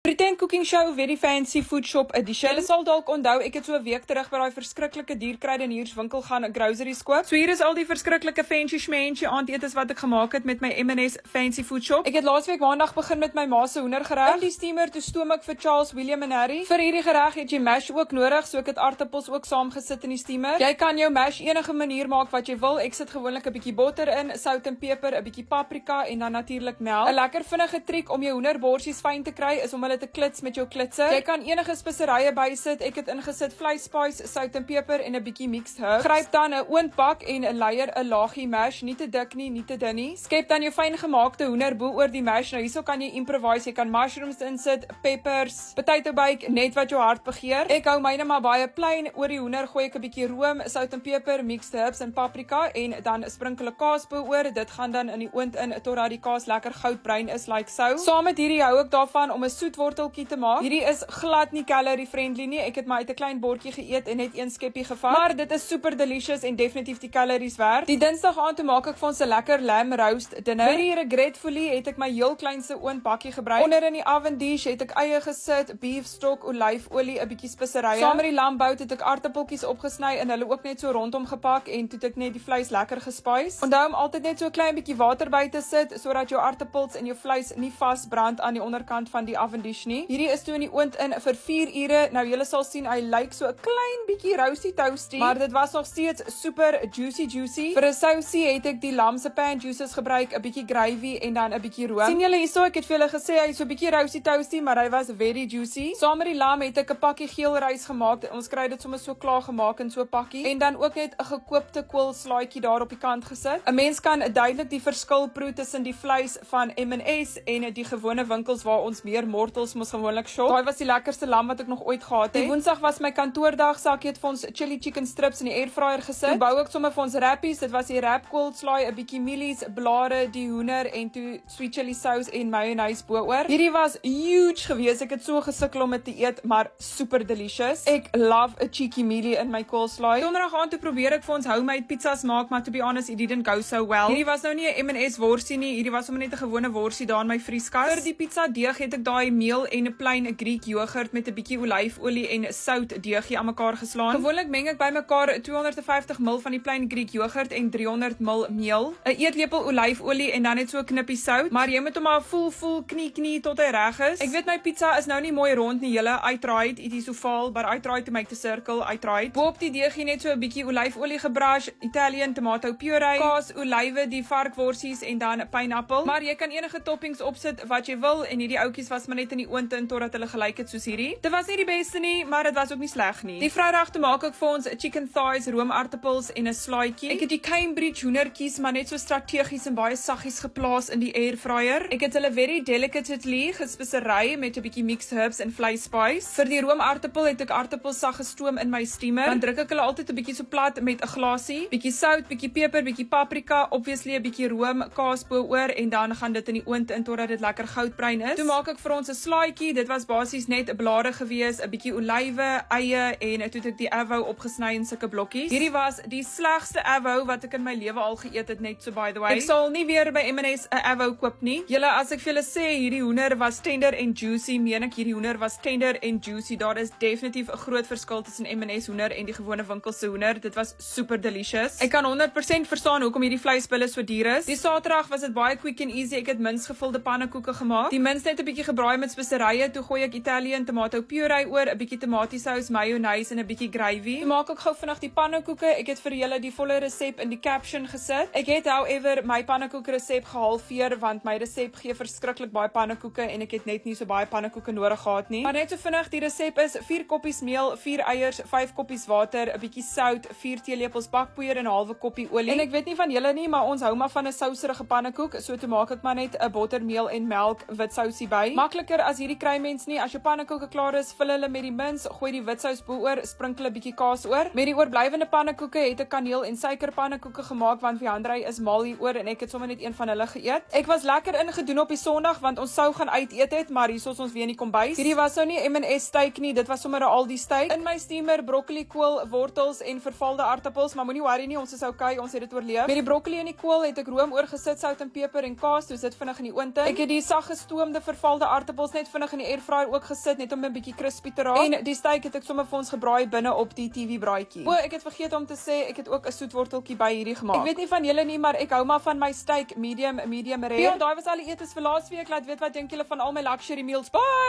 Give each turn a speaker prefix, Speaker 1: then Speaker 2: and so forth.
Speaker 1: Pretend Cooking Show, Very Fancy Food Shop Edition. Julle sal dalk onthou, ek het so 'n week terug by daai verskriklike dierkruidenierswinkel gaan 'n groceries koop. So hier is al die verskriklike fancy schmancy aandetes wat ek gemaak het met my M&S Fancy Food Shop. Ek het laasweek maandag begin met my ma se hoendergereg. In die steamer toe stoom ek vir Charles, William en Harry. Vir hierdie gereg het jy mash ook nodig, so ek het aartappels ook saamgesit in die steamer. Jy kan jou mash enige manier maak wat jy wil. Ek sit gewoonlik 'n bietjie botter in, sout en peper, 'n bietjie paprika en dan natuurlik melk. 'n Lekker vinnige triek om jou hoenderborsies fyn te kry is om hulle te klits met jou klitser. Jy kan enige speserye bysit. Ek het ingesit vleisspice, sout en peper en 'n bietjie mixed herbs. Gryp dan 'n oondbak en 'n leier 'n laagie mash, nie te dik nie, nie te dun nie. Skep dan jou fyn gemaakte hoender bo oor die mash. Nou hierso kan jy improvise. Jy kan mushrooms insit, peppers, potato bake, net wat jou hart begeer. Ek hou myne maar baie plain. Oor die hoender gooi ek 'n bietjie room, sout en peper, mixed herbs en paprika en dan sprinkele kaas bo oor. Dit gaan dan in die oond in totdat die kaas lekker goudbruin is like so. Saam met hierdie hou ek daarvan om 'n soetworteltjie te maak. Hierdie is glad nie calorie friendly nie. Ek het maar uit 'n klein bordjie geëet en net een skeppie gevat. Maar dit is super delicious en definitief die calories werd. Die Dinsdag aand toe maak ek vir ons 'n lekker lamb roast dinner. Very regretfully het ek my heel kleinste oondbakkie gebruik. Onder in die oven dish het ek eie gesit, beefstock, olyfolie, 'n bietjie speserye. Saam met die lambout het ek aartappeltjies opgesny en hulle ook net so rondom gepak en toe het ek net die vleis lekker gespice. Onthou om altyd net so 'n klein bietjie water by te sit sodat jou aartappels en jou vleis nie vasbrand aan die onderkant van die oven dish nie. Hierdie is toe in die oond in vir 4 ure. Nou julle sal sien hy lyk so 'n klein bietjie roasty toasty, maar dit was nog steeds super juicy. Vir 'n sousie het ek die lam se pan juices gebruik, 'n bietjie gravy en dan 'n bietjie room. Sien julle hierso, ek het vir julle gesê hy is so 'n bietjie roasty toasty, maar hy was very juicy. Saam met die lam het ek 'n pakkie geel rys gemaak. Ons kry dit sommer so klaar gemaak in so 'n pakkie en dan ook net 'n gekoopte koolslaaitjie daar op die kant gesit. 'n Mens kan duidelik die verskil proe tussen die vleis van M&S en die gewone winkels waar ons meer mortels mos gewoonlik shop. Daai was die lekkerste lam wat ek nog ooit gehad het. Die Woensdag was my kantoordag, Sakkie het vir ons chili chicken strips in die airfryer gesit. Toe bou ek sommer vir ons wrappies. Dit was die wrap koolslaai, 'n bietjie mielies, blare, die hoender en toe sweet chili sauce en mayonnaise bo-oor. Hierdie was huge geweest. Ek het so gesukkel om dit te eet, maar super delicious. Ek love 'n cheeky mielie in my koolslaai. Donderdag aand toe probeer ek vir ons homemade pizzas maak, maar to be honest, it didn't go so well. Hierdie was nou nie 'n M&S worsie nie. Hierdie was sommer net 'n gewone worsie daar in my vrieskas. Vir die pizza deeg het ek daai meel en 'n plain Greek yoghurt met 'n bietjie olyfolie en sout deegie aan mekaar geslaan. Gewoonlik meng ek bymekaar 250 ml van die plain Greek yoghurt en 300 ml meel, 'n eetlepel olyfolie en dan net so 'n knippie sout. Maar jy moet hom maar voel knie tot hy reg is. Ek weet my pizza is nou nie mooi rond nie, julle. I tried, it is oval, but I tried to make the circle. I tried. Bo op die deegie net so 'n bietjie olyfolie gebrush, Italian tomato puree, kaas, olywe, die varkworsies en dan pineappel. Maar jy kan enige toppings opsit wat jy wil en hierdie oudjies was maar net in die oond in totdat hulle gelyk het soos hierdie. Dit was nie die beste nie, maar dit was ook nie sleg nie. Die Vrydag toe maak ek vir ons chicken thighs, roomaartappels en 'n slaaitjie. Ek het die Cambridge hoendertjies maar net so strategies en baie saggies geplaas in die airfryer. Ek het hulle very delicately gespesery met 'n bietjie mixed herbs en vleisspice. Vir die roomaartappel het ek aartappelsag gestoom in my steamer. Dan druk ek hulle altyd 'n bietjie so plat met 'n glasie, bietjie sout, bietjie peper, bietjie paprika, obviously 'n bietjie room, kaas bo-oor en dan gaan dit in die oond in totdat dit lekker goudbruin is. Toe maak ek vir ons 'n slaaitjie. Dit was basies net 'n blare gewees, 'n bietjie olywe, eie en toe het ek die avo opgesny in sulke blokkies. Hierdie was die slegste avo wat ek in my lewe al geëet het, net so by the way. Ek sal nie weer by M&S 'n avo koop nie. Julle, as ek vir julle sê hierdie hoender was tender en juicy, meen ek hierdie hoender was tender en juicy. Daar is definitief 'n groot verskil tussen M&S hoender en die gewone winkel se hoender. Dit was super delicious. Ek kan 100% verstaan hoekom hierdie vleisbulle so duur is. Die Saterdag was dit baie quick and easy. Ek het mins gevulde pannekoeke gemaak. Die mins net 'n bietjie gebraai met speserye. Toe gooi ek Italian tomato puree oor, 'n bietjie tomatiesous, mayonnaise en 'n bietjie gravy. Toe maak ek gou vinnig die pannekoeke. Ek het vir julle die volle resep in die caption gesit. Ek het however my pannekoeke resep gehalveer want my resep gee verskriklik baie pannekoeke en ek het net nie so baie pannekoeke nodig gehad nie. Maar net so vinnig, die resep is 4 koppies meel, 4 eiers, 5 koppies water, 'n bietjie sout, 4 teelepels bakpoeier en 'n halwe koppie olie. En ek weet nie van julle nie, maar ons hou maar van 'n souserige pannekoek, so toe maak ek maar net 'n bottermeel en melk wit sousie by. Makliker as hierdie kry mens nie. As jou pannekoeke klaar is, vul hulle met die mins, gooi die witsous bo-oor, sprinkel 'n bietjie kaas oor. Met die oorblywende pannekoeke het ek kaneel en suiker pannekoeke gemaak want Viandrey is mal hieroor en ek het sommer net een van hulle geëet. Ek was lekker ingedoen op die Sondag want ons sou gaan uit eet het, maar hier is ons weer in die kombuis. Hierdie was nou nie M&S steak nie, dit was sommer 'n Aldi steak. In my steamer broccoli, kool, wortels en vervalde aartappels, maar moenie worry nie, ons is okay, ons het dit oorleef. Met die broccoli en die kool het ek room oorgesit, sout en peper en kaas, toe sit vinnig in die oond in. Ek het die sag gestoomde vervalde aartappels kos net vinnig in die airfryer ook gesit net om 'n bietjie crispy te raak. En die steak het ek sommer vir ons gebraai binne op die TV braaitjie. O, ek het vergeet om te sê ek het ook 'n soetworteltjie by hierdie gemaak. Ek weet nie van julle nie, maar ek hou maar van my steak medium rare. Ja, daai was al die etes vir laasweek. Laat weet wat dink julle van al my luxury meals. Bye.